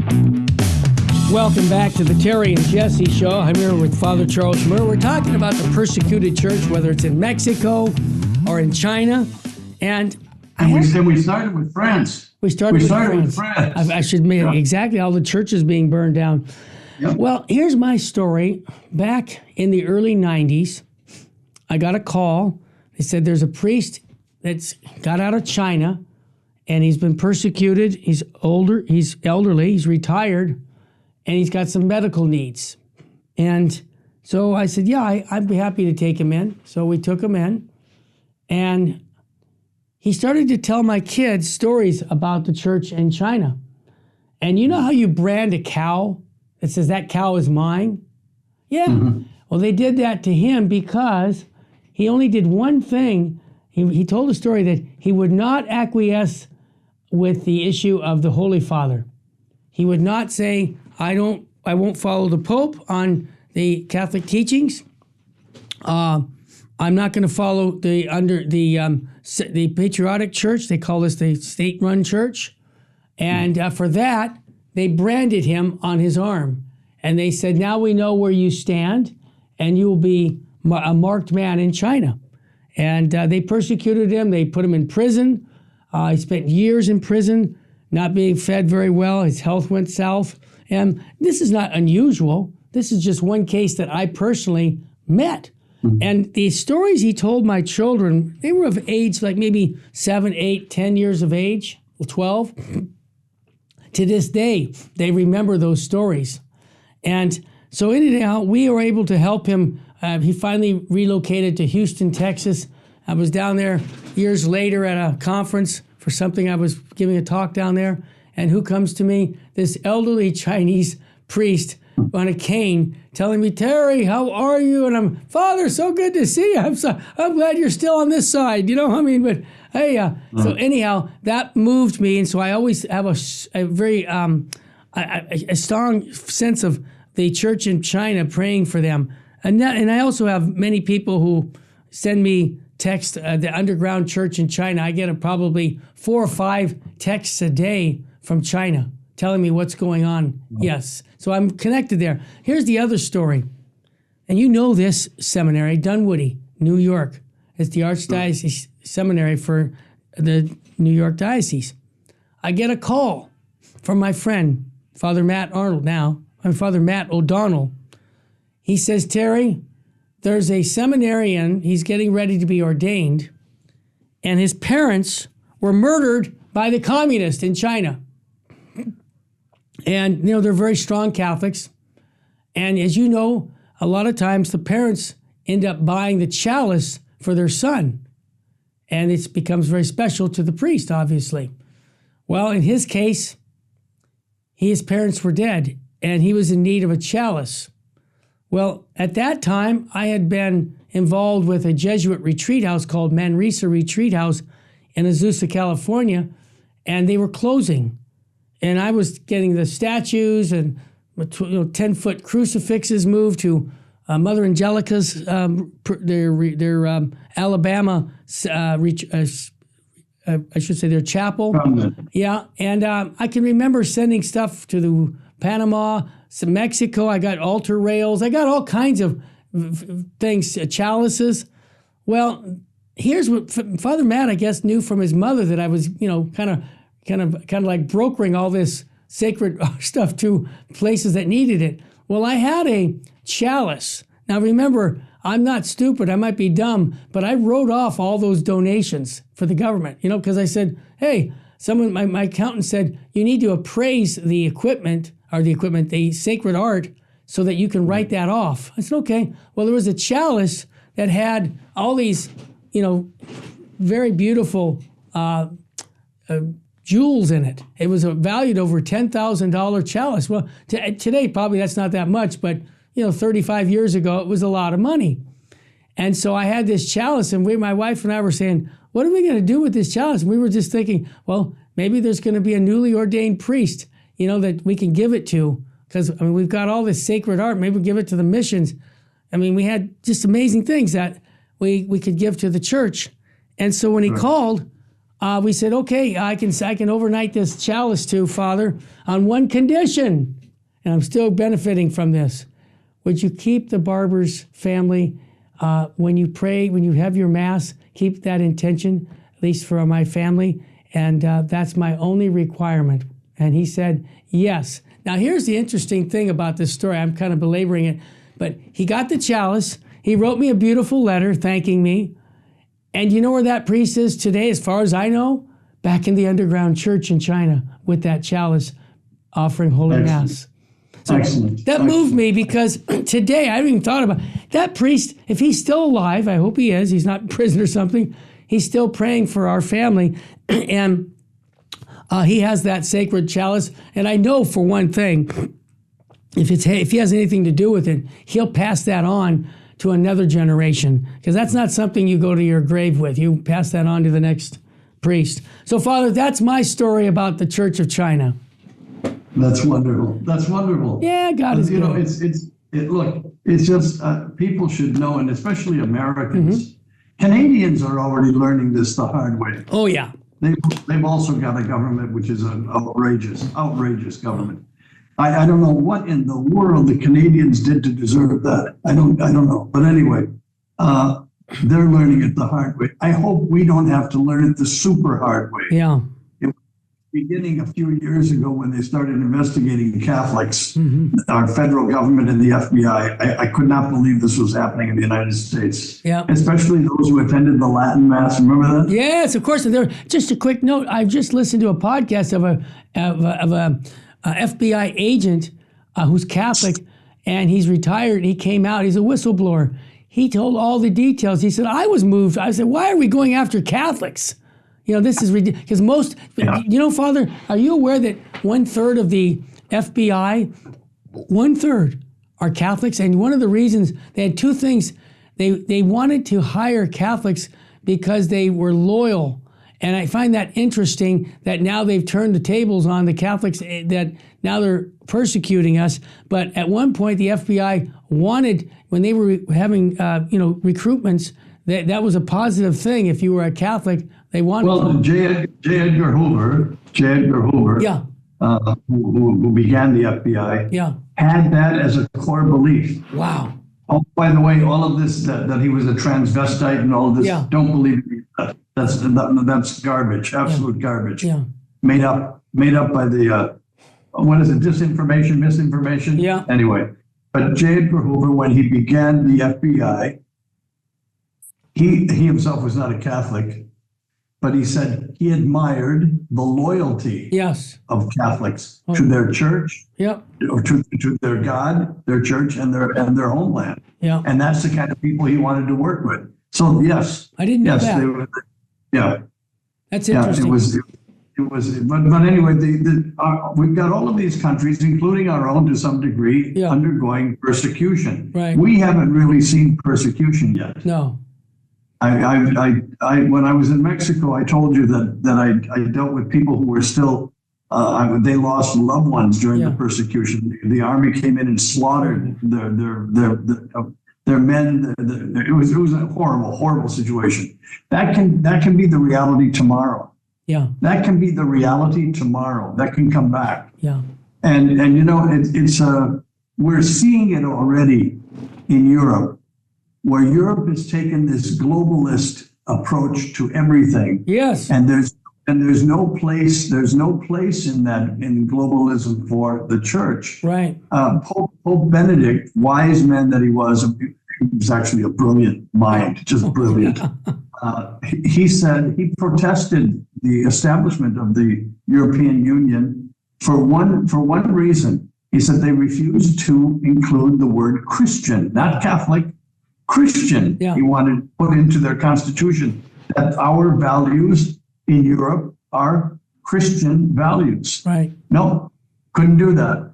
Welcome back to the Terry and Jesse Show. I'm here with Father Charles Murr. We're talking about the persecuted church, whether it's in Mexico or in China. And we started with France. We started with France. I should make exactly all the churches being burned down. Yep. Well, here's my story. Back in the early 90s, I got a call. They said there's a priest that's got out of China, and he's been persecuted. He's older, he's elderly, he's retired, and he's got some medical needs. And so I said, yeah, I'd be happy to take him in. So we took him in, and he started to tell my kids stories about the church in China. And you know how you brand a cow that says that cow is mine? Yeah. Mm-hmm. Well, they did that to him because he only did one thing. He told a story that he would not acquiesce with the issue of the Holy Father. He would not say, I won't follow the Pope on the Catholic teachings. I'm not going to follow the patriotic church. They call this the state-run church. And for that, they branded him on his arm. And they said, now we know where you stand, and you will be a marked man in China. And they persecuted him. They put him in prison. He spent years in prison, not being fed very well. His health went south. And this is not unusual. This is just one case that I personally met. Mm-hmm. And the stories he told my children, they were of age like maybe 7, 8, 10 years of age, 12. To this day, they remember those stories. And so anyhow, we were able to help him. He finally relocated to Houston, Texas. I was down there years later at a conference for something. I was giving a talk down there. And who comes to me? This elderly Chinese priest on a cane telling me, Terry, how are you? And I'm, Father, so good to see you. I'm glad you're still on this side. You know, I mean, but hey, so anyhow, that moved me. And so I always have a very a strong sense of the church in China, praying for them. And I also have many people who send me texts, the underground church in China. I get probably 4 or 5 texts a day from China telling me what's going on. Yes. So I'm connected there. Here's the other story. And you know this seminary, Dunwoody, New York. It's the Archdiocese Seminary for the New York Diocese. I get a call from my friend, Father Matt O'Donnell. He says, Terry, there's a seminarian, he's getting ready to be ordained, and his parents were murdered by the communists in China. And, you know, they're very strong Catholics. And as you know, a lot of times the parents end up buying the chalice for their son. And it becomes very special to the priest, obviously. Well, in his case, his parents were dead, and he was in need of a chalice. Well, at that time, I had been involved with a Jesuit retreat house called Manresa Retreat House in Azusa, California, and they were closing. And I was getting the statues and 10-foot crucifixes moved to Mother Angelica's, their Alabama, I should say their chapel. Yeah, and I can remember sending stuff to the Panama, some Mexico. I got altar rails. I got all kinds of things, chalices. Well, here's what Father Matt, I guess, knew from his mother, that I was, kind of like brokering all this sacred stuff to places that needed it. Well, I had a chalice. Now remember, I'm not stupid, I might be dumb, but I wrote off all those donations for the government, because I said, hey, my accountant said, you need to appraise the sacred art, so that you can write that off. I said, okay. Well, there was a chalice that had all these, very beautiful jewels in it. It was valued over $10,000 chalice. Well, today probably that's not that much, but 35 years ago it was a lot of money. And so I had this chalice, and my wife and I were saying, what are we going to do with this chalice? And we were just thinking, well, maybe there's going to be a newly ordained priest, that we can give it to, because we've got all this sacred art. Maybe we'll give it to the missions. We had just amazing things that we could give to the church. And so when he called, we said, okay, I can overnight this chalice to Father on one condition, and I'm still benefiting from this. Would you keep the Barber's family, when you pray, when you have your Mass, keep that intention, at least for my family, and that's my only requirement. And he said, yes. Now, here's the interesting thing about this story. I'm kind of belaboring it, but he got the chalice. He wrote me a beautiful letter thanking me. And you know where that priest is today, as far as I know? Back in the underground church in China with that chalice offering Holy Mass. So that moved me because today, I haven't even thought about it. That priest, if he's still alive, I hope he is, he's not in prison or something, he's still praying for our family. And he has that sacred chalice. And I know for one thing, if he has anything to do with it, he'll pass that on to another generation, because that's not something you go to your grave with. You pass that on to the next priest. So, Father, that's my story about the Church of China. That's wonderful. That's wonderful. Yeah, God is good. Look, it's just people should know, and especially Americans. Canadians are already learning this the hard way. Oh, yeah. They've also got a government which is an outrageous government. I don't know what in the world the Canadians did to deserve that. I don't know. But anyway, they're learning it the hard way. I hope we don't have to learn it the super hard way. Yeah. Beginning a few years ago when they started investigating Catholics, our federal government and the FBI, I could not believe this was happening in the United States. Yeah. Especially those who attended the Latin Mass. Remember that? Yes, of course. And there, just a quick note, I've just listened to a podcast of a FBI agent who's Catholic, and he's retired. He came out. He's a whistleblower. He told all the details. He said, I was moved. I said, why are we going after Catholics? You know, this is ridiculous. Because most, you know, Father, are you aware that 1/3 of the FBI, 1/3 are Catholics? And one of the reasons, they had two things. They wanted to hire Catholics because they were loyal. And I find that interesting that now they've turned the tables on the Catholics, that now they're persecuting us. But at one point, the FBI wanted, when they were having, recruitments, that was a positive thing. If you were a Catholic, they wanted. Well, J. Edgar Hoover, yeah, who began the FBI, yeah, had that as a core belief. Wow. Oh, by the way, all of this that he was a transvestite and all of this, Yeah. don't believe it. That's garbage, absolute garbage. Yeah. Made up by the what is it? Disinformation, misinformation. Yeah. Anyway, but J. Edgar Hoover, when he began the FBI, he himself was not a Catholic, but he said he admired the loyalty Yes. of Catholics to their church, Yep. or to their God, their church, and their homeland. Yeah. And that's the kind of people he wanted to work with. So yes, I didn't know yes, that. they were, yeah, That's yeah. interesting. It was. But anyway, we've got all of these countries, including our own, to some degree, Yeah. undergoing persecution. Right. We haven't really seen persecution yet. No. When I was in Mexico, I told you that I dealt with people who were still, they lost loved ones during the persecution. The army came in and slaughtered their men. It was a horrible situation. That can be the reality tomorrow. Yeah. That can be the reality tomorrow. That can come back. Yeah. And it's we're seeing it already in Europe, where Europe has taken this globalist approach to everything. Yes. And there's no place in globalism for the church. Right. Pope Benedict, wise man that he was actually a brilliant mind, just brilliant. He said he protested the establishment of the European Union for one reason. He said they refused to include the word Christian, not Catholic, Christian. Yeah. He wanted to put into their constitution that our values in Europe are Christian values. Right. No, couldn't do that.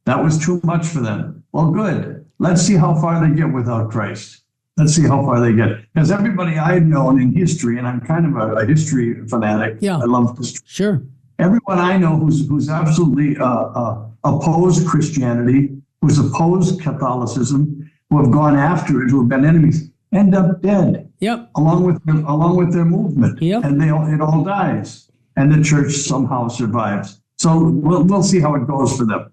That was too much for them. Well, good. Let's see how far they get without Christ. Let's see how far they get. Because everybody I've known in history, and I'm kind of a history fanatic. Yeah. I love history. Sure. Everyone I know who's absolutely opposed Christianity, who's opposed Catholicism, who have gone after it, who have been enemies, end up dead. Yep. along with their movement. Yep. And it all dies. And the church somehow survives. So we'll see how it goes for them.